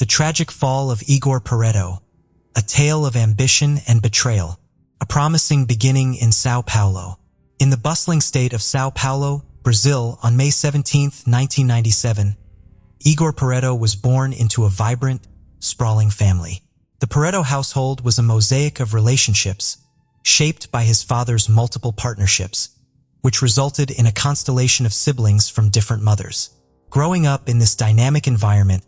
The Tragic Fall of Igor Peretto, a tale of ambition and betrayal, a promising beginning in São Paulo. In the bustling state of São Paulo, Brazil, on May 17, 1997, Igor Peretto was born into a vibrant, sprawling family. The Peretto household was a mosaic of relationships, shaped by his father's multiple partnerships, which resulted in a constellation of siblings from different mothers. Growing up in this dynamic environment,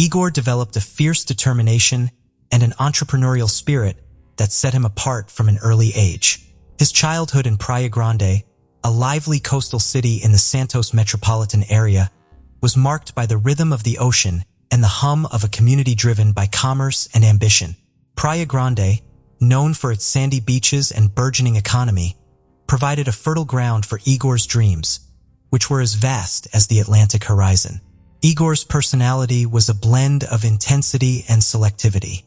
Igor developed a fierce determination and an entrepreneurial spirit that set him apart from an early age. His childhood in Praia Grande, a lively coastal city in the Santos metropolitan area, was marked by the rhythm of the ocean and the hum of a community driven by commerce and ambition. Praia Grande, known for its sandy beaches and burgeoning economy, provided a fertile ground for Igor's dreams, which were as vast as the Atlantic horizon. Igor's personality was a blend of intensity and selectivity.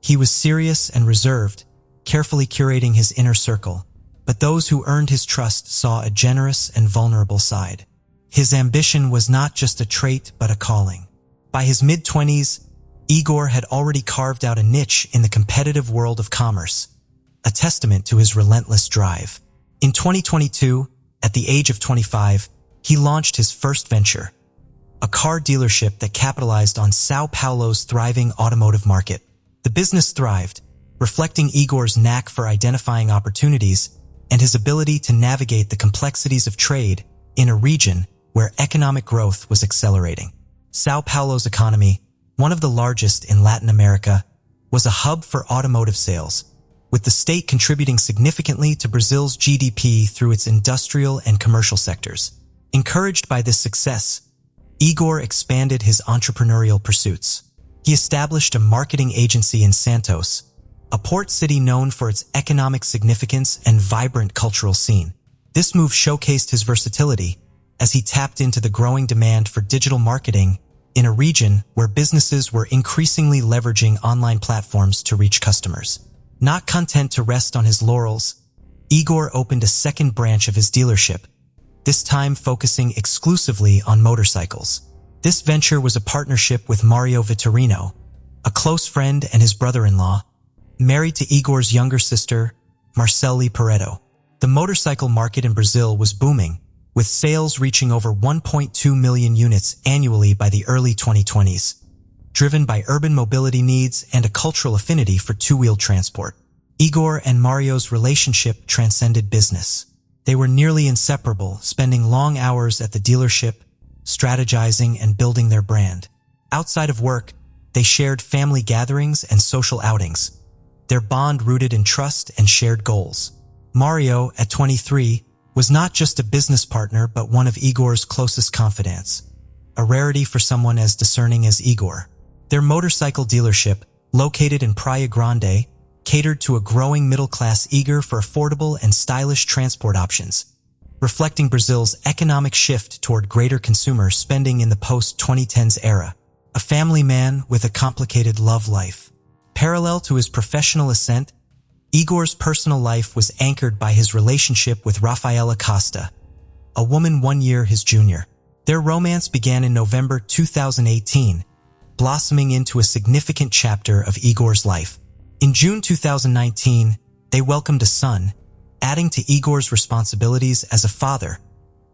He was serious and reserved, carefully curating his inner circle, but those who earned his trust saw a generous and vulnerable side. His ambition was not just a trait but a calling. By his mid-20s, Igor had already carved out a niche in the competitive world of commerce, a testament to his relentless drive. In 2022, at the age of 25, he launched his first venture, a car dealership that capitalized on São Paulo's thriving automotive market. The business thrived, reflecting Igor's knack for identifying opportunities and his ability to navigate the complexities of trade in a region where economic growth was accelerating. São Paulo's economy, one of the largest in Latin America, was a hub for automotive sales, with the state contributing significantly to Brazil's GDP through its industrial and commercial sectors. Encouraged by this success, Igor expanded his entrepreneurial pursuits. He established a marketing agency in Santos, a port city known for its economic significance and vibrant cultural scene. This move showcased his versatility as he tapped into the growing demand for digital marketing in a region where businesses were increasingly leveraging online platforms to reach customers. Not content to rest on his laurels, Igor opened a second branch of his dealership, this time focusing exclusively on motorcycles. This venture was a partnership with Mario Vitorino, a close friend and his brother-in-law, married to Igor's younger sister, Marceli Peretto. The motorcycle market in Brazil was booming, with sales reaching over 1.2 million units annually by the early 2020s, driven by urban mobility needs and a cultural affinity for two-wheeled transport. Igor and Mario's relationship transcended business. They were nearly inseparable, spending long hours at the dealership, strategizing and building their brand. Outside of work, they shared family gatherings and social outings, their bond rooted in trust and shared goals. Mario, at 23, was not just a business partner but one of Igor's closest confidants, a rarity for someone as discerning as Igor. Their motorcycle dealership, located in Praia Grande, catered to a growing middle class eager for affordable and stylish transport options, reflecting Brazil's economic shift toward greater consumer spending in the post-2010s era. A family man with a complicated love life. Parallel to his professional ascent, Igor's personal life was anchored by his relationship with Rafaela Costa, a woman 1 year his junior. Their romance began in November 2018, blossoming into a significant chapter of Igor's life. In June 2019, they welcomed a son, adding to Igor's responsibilities as a father,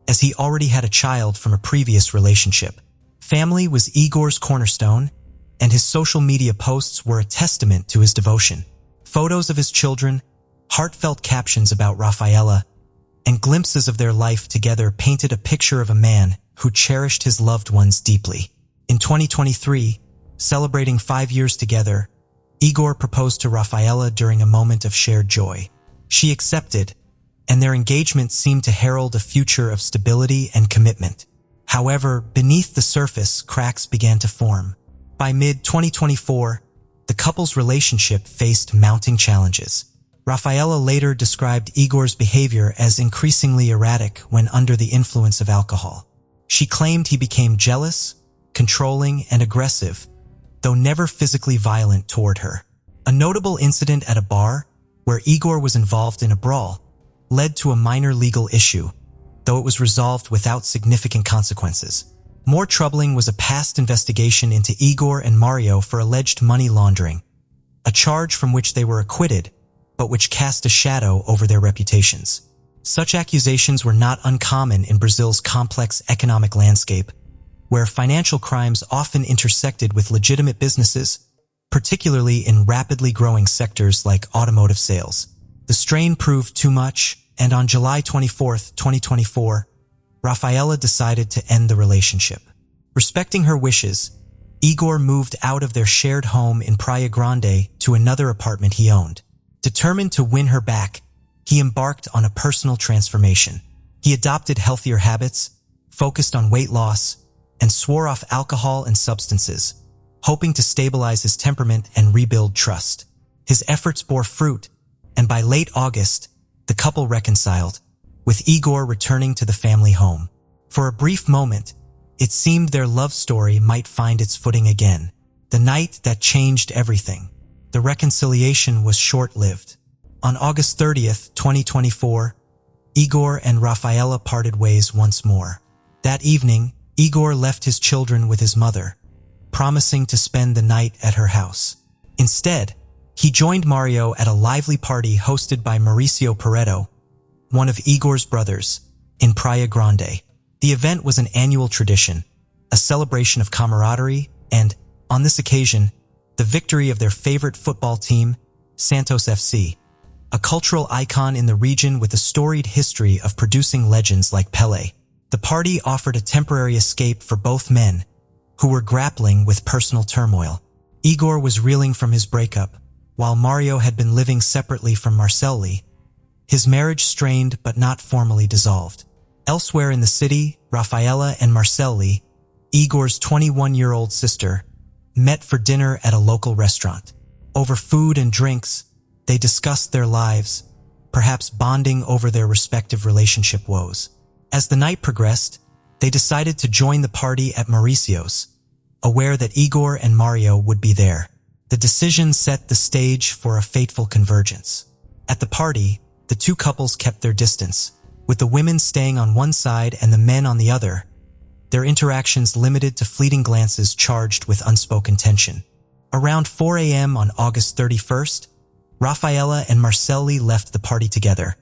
as he already had a child from a previous relationship. Family was Igor's cornerstone, and his social media posts were a testament to his devotion. Photos of his children, heartfelt captions about Rafaela, and glimpses of their life together painted a picture of a man who cherished his loved ones deeply. In 2023, celebrating 5 years together, Igor proposed to Rafaela during a moment of shared joy. She accepted, and their engagement seemed to herald a future of stability and commitment. However, beneath the surface, cracks began to form. By mid-2024, the couple's relationship faced mounting challenges. Rafaela later described Igor's behavior as increasingly erratic when under the influence of alcohol. She claimed he became jealous, controlling, and aggressive, though never physically violent toward her. A notable incident at a bar, where Igor was involved in a brawl, led to a minor legal issue, though it was resolved without significant consequences. More troubling was a past investigation into Igor and Mario for alleged money laundering, a charge from which they were acquitted, but which cast a shadow over their reputations. Such accusations were not uncommon in Brazil's complex economic landscape, where financial crimes often intersected with legitimate businesses, particularly in rapidly growing sectors like automotive sales. The strain proved too much, and on July 24, 2024, Rafaela decided to end the relationship. Respecting her wishes, Igor moved out of their shared home in Praia Grande to another apartment he owned. Determined to win her back, he embarked on a personal transformation. He adopted healthier habits, focused on weight loss, and swore off alcohol and substances, hoping to stabilize his temperament and rebuild trust. His efforts bore fruit, and by late August, the couple reconciled, with Igor returning to the family home. For a brief moment, it seemed their love story might find its footing again. The night that changed everything. The reconciliation was short-lived. On August 30th, 2024, Igor and Rafaela parted ways once more. That evening, Igor left his children with his mother, promising to spend the night at her house. Instead, he joined Mario at a lively party hosted by Mauricio Peretto, one of Igor's brothers, in Praia Grande. The event was an annual tradition, a celebration of camaraderie and, on this occasion, the victory of their favorite football team, Santos FC, a cultural icon in the region with a storied history of producing legends like Pelé. The party offered a temporary escape for both men, who were grappling with personal turmoil. Igor was reeling from his breakup, while Mario had been living separately from Marceli, his marriage strained but not formally dissolved. Elsewhere in the city, Rafaela and Marceli, Igor's 21-year-old sister, met for dinner at a local restaurant. Over food and drinks, they discussed their lives, perhaps bonding over their respective relationship woes. As the night progressed, they decided to join the party at Mauricio's, aware that Igor and Mario would be there. The decision set the stage for a fateful convergence. At the party, the two couples kept their distance, with the women staying on one side and the men on the other, their interactions limited to fleeting glances charged with unspoken tension. Around 4 a.m. on August 31st, Rafaela and Marceli left the party together,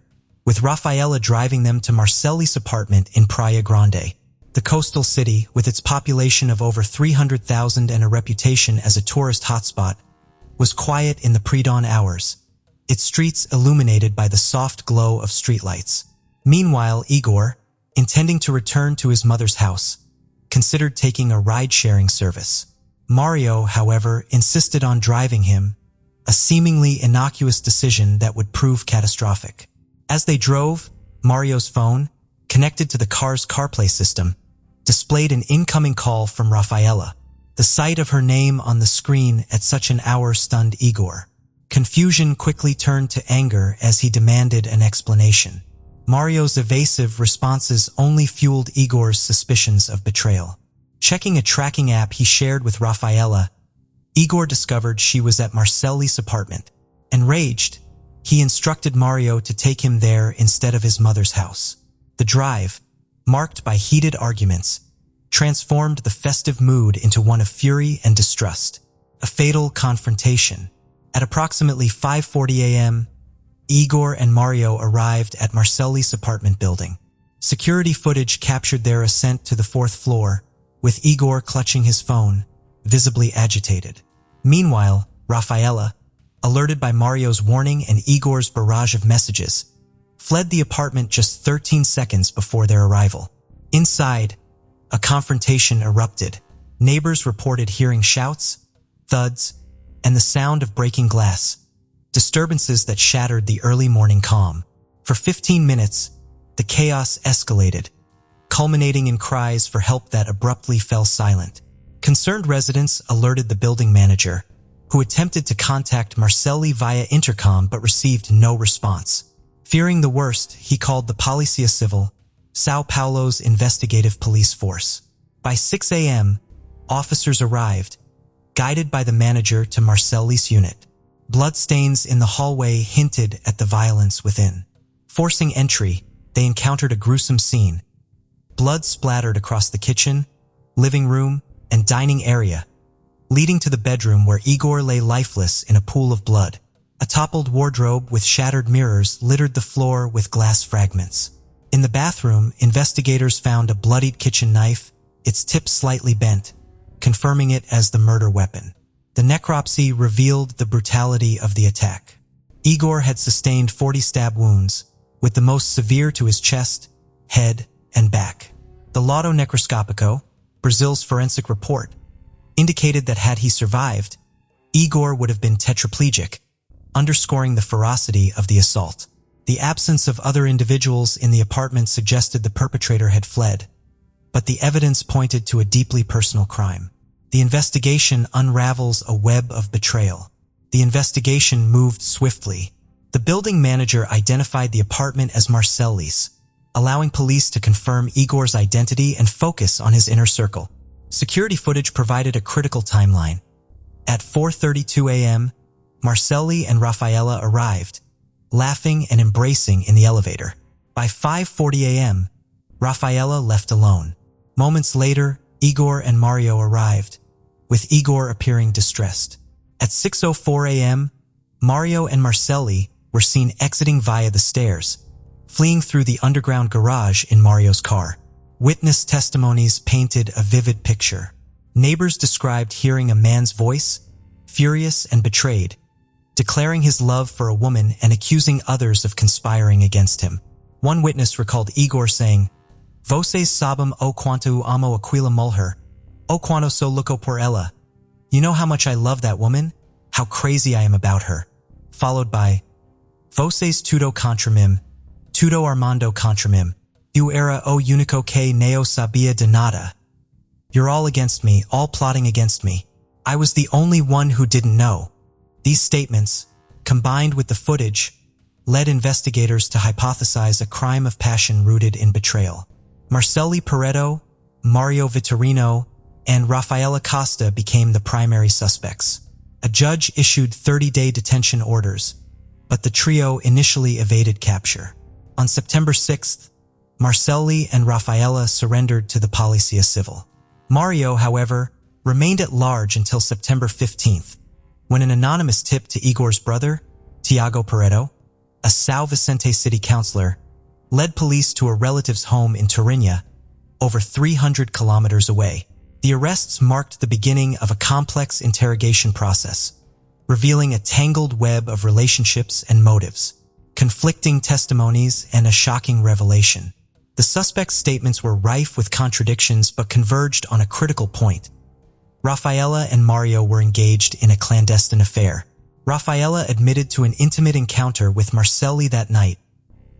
with Rafaela driving them to Marceli's apartment in Praia Grande. The coastal city, with its population of over 300,000 and a reputation as a tourist hotspot, was quiet in the pre-dawn hours, its streets illuminated by the soft glow of streetlights. Meanwhile, Igor, intending to return to his mother's house, considered taking a ride-sharing service. Mario, however, insisted on driving him, a seemingly innocuous decision that would prove catastrophic. As they drove, Mario's phone, connected to the car's CarPlay system, displayed an incoming call from Rafaela. The sight of her name on the screen at such an hour stunned Igor. Confusion quickly turned to anger as he demanded an explanation. Mario's evasive responses only fueled Igor's suspicions of betrayal. Checking a tracking app he shared with Rafaela, Igor discovered she was at Marceli's apartment. Enraged, he instructed Mario to take him there instead of his mother's house. The drive, marked by heated arguments, transformed the festive mood into one of fury and distrust. A fatal confrontation. At approximately 5:40 a.m., Igor and Mario arrived at Marceli's apartment building. Security footage captured their ascent to the 4th floor, with Igor clutching his phone, visibly agitated. Meanwhile, Rafaela, alerted by Mario's warning and Igor's barrage of messages, fled the apartment just 13 seconds before their arrival. Inside, a confrontation erupted. Neighbors reported hearing shouts, thuds, and the sound of breaking glass, disturbances that shattered the early morning calm. For 15 minutes, the chaos escalated, culminating in cries for help that abruptly fell silent. Concerned residents alerted the building manager, who attempted to contact Marceli via intercom but received no response. Fearing the worst, he called the Policia Civil, Sao Paulo's investigative police force. By 6 a.m., officers arrived, guided by the manager to Marceli's unit. Bloodstains in the hallway hinted at the violence within. Forcing entry, they encountered a gruesome scene. Blood splattered across the kitchen, living room, and dining area, leading to the bedroom where Igor lay lifeless in a pool of blood. A toppled wardrobe with shattered mirrors littered the floor with glass fragments. In the bathroom, investigators found a bloodied kitchen knife, its tip slightly bent, confirming it as the murder weapon. The necropsy revealed the brutality of the attack. Igor had sustained 40 stab wounds, with the most severe to his chest, head, and back. The Laudo Necroscopico, Brazil's forensic report, indicated that had he survived, Igor would have been tetraplegic, underscoring the ferocity of the assault. The absence of other individuals in the apartment suggested the perpetrator had fled, but the evidence pointed to a deeply personal crime. The investigation unravels a web of betrayal. The investigation moved swiftly. The building manager identified the apartment as Marcelli's, allowing police to confirm Igor's identity and focus on his inner circle. Security footage provided a critical timeline. At 4:32 a.m., Marcelli and Rafaela arrived, laughing and embracing in the elevator. By 5:40 a.m., Rafaela left alone. Moments later, Igor and Mario arrived, with Igor appearing distressed. At 6:04 a.m., Mario and Marcelli were seen exiting via the stairs, fleeing through the underground garage in Mario's car. Witness testimonies painted a vivid picture. Neighbors described hearing a man's voice, furious and betrayed, declaring his love for a woman and accusing others of conspiring against him. One witness recalled Igor saying, "Vocês sabem o quanto amo aquela mulher, o quanto sou louco por ela. You know how much I love that woman? How crazy I am about her." Followed by, "Vocês tudo contra mim, tudo armando contra mim. Eu era o único que não sabia de nada. You're all against me, all plotting against me. I was the only one who didn't know." These statements, combined with the footage, led investigators to hypothesize a crime of passion rooted in betrayal. Marcelli Peretto, Mario Vitorino, and Rafaela Costa became the primary suspects. A judge issued 30-day detention orders, but the trio initially evaded capture. On September 6th, Marcelli and Rafaela surrendered to the Policia Civil. Mario, however, remained at large until September 15th, when an anonymous tip to Igor's brother, Tiago Peretto, a São Vicente city councilor, led police to a relative's home in Turinha, over 300 kilometers away. The arrests marked the beginning of a complex interrogation process, revealing a tangled web of relationships and motives, conflicting testimonies, and a shocking revelation. The suspects' statements were rife with contradictions but converged on a critical point. Rafaela and Mario were engaged in a clandestine affair. Rafaela admitted to an intimate encounter with Marcelli that night,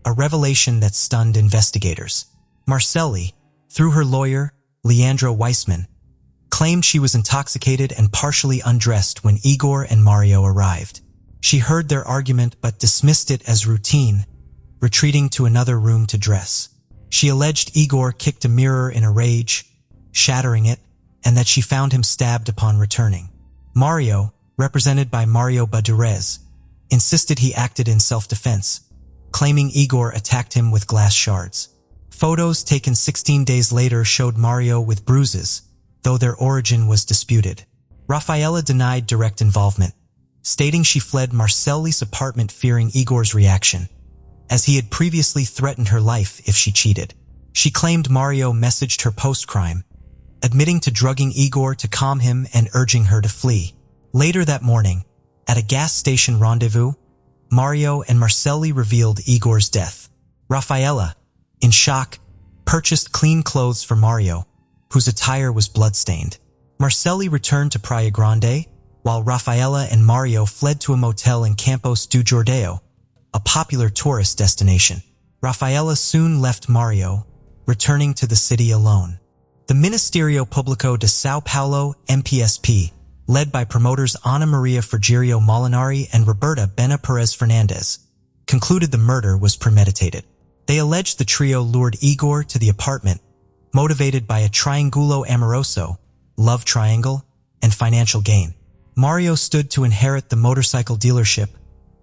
a revelation that stunned investigators. Marcelli, through her lawyer, Leandro Weissman, claimed she was intoxicated and partially undressed when Igor and Mario arrived. She heard their argument but dismissed it as routine, retreating to another room to dress. She alleged Igor kicked a mirror in a rage, shattering it, and that she found him stabbed upon returning. Mario, represented by Mario Badurez, insisted he acted in self-defense, claiming Igor attacked him with glass shards. Photos taken 16 days later showed Mario with bruises, though their origin was disputed. Rafaela denied direct involvement, stating she fled Marcelli's apartment fearing Igor's reaction, as he had previously threatened her life if she cheated. She claimed Mario messaged her post-crime, admitting to drugging Igor to calm him and urging her to flee. Later that morning, at a gas station rendezvous, Mario and Marcelli revealed Igor's death. Rafaela, in shock, purchased clean clothes for Mario, whose attire was bloodstained. Marcelli returned to Praia Grande, while Rafaela and Mario fled to a motel in Campos do Jordão, a popular tourist destination. Rafaela soon left Mario, returning to the city alone. The Ministerio Público de São Paulo, MPSP, led by promoters Ana Maria Frigerio Molinari and Roberta Bena Perez Fernandez, concluded the murder was premeditated. They alleged the trio lured Igor to the apartment, motivated by a triangulo amoroso, love triangle, and financial gain. Mario stood to inherit the motorcycle dealership,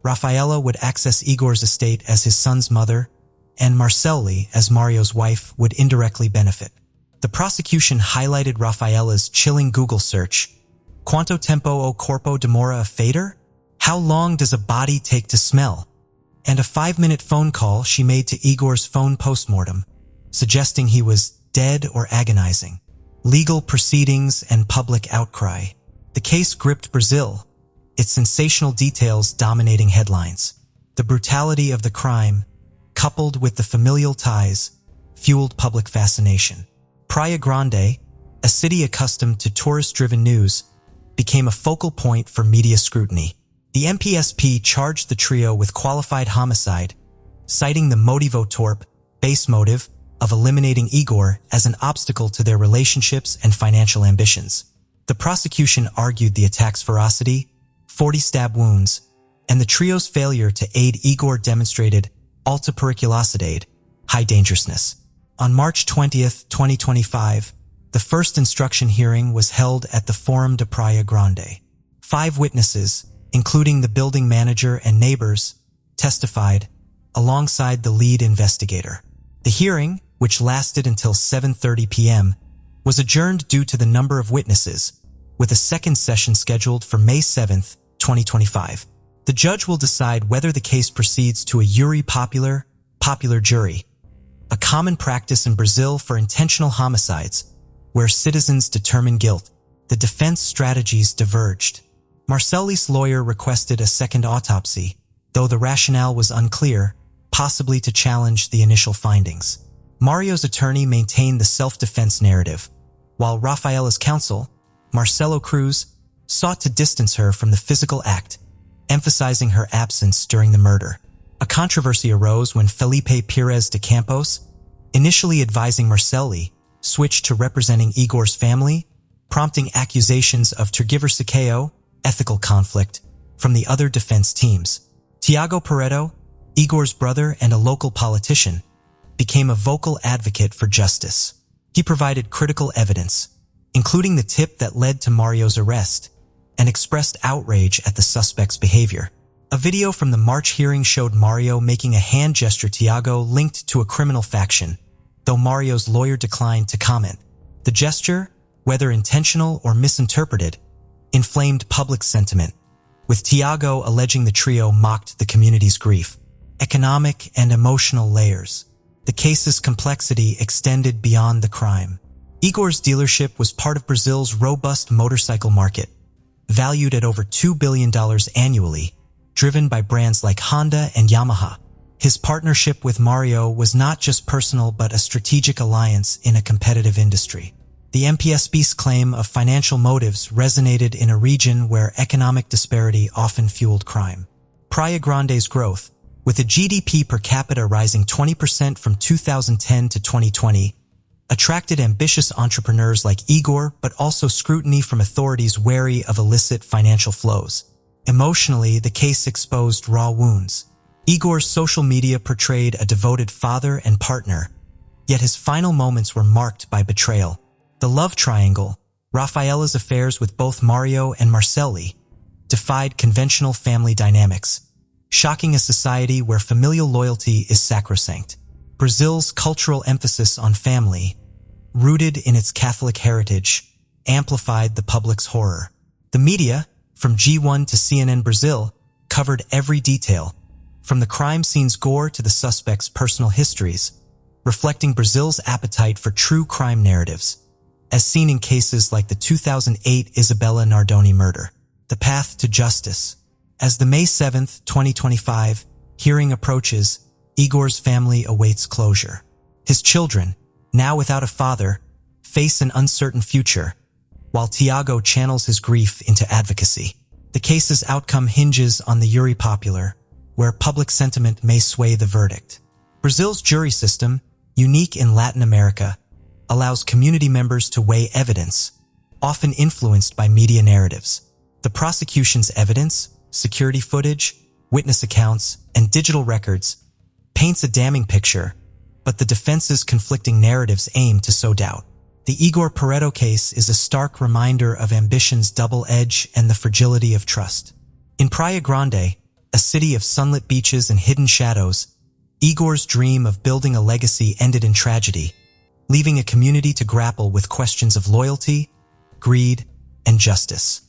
Rafaela would access Igor's estate as his son's mother, and Marcelli, as Mario's wife, would indirectly benefit. The prosecution highlighted Rafaela's chilling Google search. Quanto tempo o corpo demora a feder? How long does a body take to smell? And a 5-minute phone call she made to Igor's phone postmortem, suggesting he was dead or agonizing. Legal proceedings and public outcry. The case gripped Brazil, its sensational details dominating headlines. The brutality of the crime, coupled with the familial ties, fueled public fascination. Praia Grande, a city accustomed to tourist-driven news, became a focal point for media scrutiny. The MPSP charged the trio with qualified homicide, citing the motivo torpe, base motive, of eliminating Igor as an obstacle to their relationships and financial ambitions. The prosecution argued the attack's ferocity, 40 stab wounds, and the trio's failure to aid Igor demonstrated alta periculositade, high dangerousness. On March 20, 2025, the first instruction hearing was held at the Forum de Praia Grande. 5 witnesses, including the building manager and neighbors, testified alongside the lead investigator. The hearing, which lasted until 7:30 p.m., was adjourned due to the number of witnesses, with a second session scheduled for May 7, 2025. The judge will decide whether the case proceeds to a júri popular jury, a common practice in Brazil for intentional homicides, where citizens determine guilt. The defense strategies diverged. Marcelli's lawyer requested a second autopsy, though the rationale was unclear, possibly to challenge the initial findings. Mario's attorney maintained the self-defense narrative, while Rafaela's counsel, Marcelo Cruz, sought to distance her from the physical act, emphasizing her absence during the murder. A controversy arose when Felipe Pires de Campos, initially advising Marcelli, switched to representing Igor's family, prompting accusations of tergiverseo, ethical conflict, from the other defense teams. Tiago Peretto, Igor's brother and a local politician, became a vocal advocate for justice. He provided critical evidence, including the tip that led to Mario's arrest, and expressed outrage at the suspect's behavior. A video from the March hearing showed Mario making a hand gesture Tiago linked to a criminal faction, though Mario's lawyer declined to comment. The gesture, whether intentional or misinterpreted, inflamed public sentiment, with Tiago alleging the trio mocked the community's grief. Economic and emotional layers. The case's complexity extended beyond the crime. Igor's dealership was part of Brazil's robust motorcycle market, valued at over $2 billion annually, driven by brands like Honda and Yamaha. His partnership with Mario was not just personal but a strategic alliance in a competitive industry. The MPSP's claim of financial motives resonated in a region where economic disparity often fueled crime. Praia Grande's growth, with a GDP per capita rising 20% from 2010 to 2020, attracted ambitious entrepreneurs like Igor but also scrutiny from authorities wary of illicit financial flows. Emotionally, the case exposed raw wounds. Igor's social media portrayed a devoted father and partner, yet his final moments were marked by betrayal. The love triangle, Rafaela's affairs with both Mario and Marcelli, defied conventional family dynamics, shocking a society where familial loyalty is sacrosanct. Brazil's cultural emphasis on family, rooted in its Catholic heritage, amplified the public's horror. The media, from G1 to CNN Brazil, covered every detail, from the crime scene's gore to the suspects' personal histories, reflecting Brazil's appetite for true crime narratives, as seen in cases like the 2008 Isabella Nardoni murder. The path to justice. As the May 7, 2025, hearing approaches, Igor's family awaits closure. His children, now without a father, face an uncertain future, while Tiago channels his grief into advocacy. The case's outcome hinges on the júri popular, where public sentiment may sway the verdict. Brazil's jury system, unique in Latin America, allows community members to weigh evidence, often influenced by media narratives. The prosecution's evidence, security footage, witness accounts, and digital records paints a damning picture, but the defense's conflicting narratives aim to sow doubt. The Igor Peretto case is a stark reminder of ambition's double edge and the fragility of trust. In Praia Grande, a city of sunlit beaches and hidden shadows, Igor's dream of building a legacy ended in tragedy, leaving a community to grapple with questions of loyalty, greed, and justice.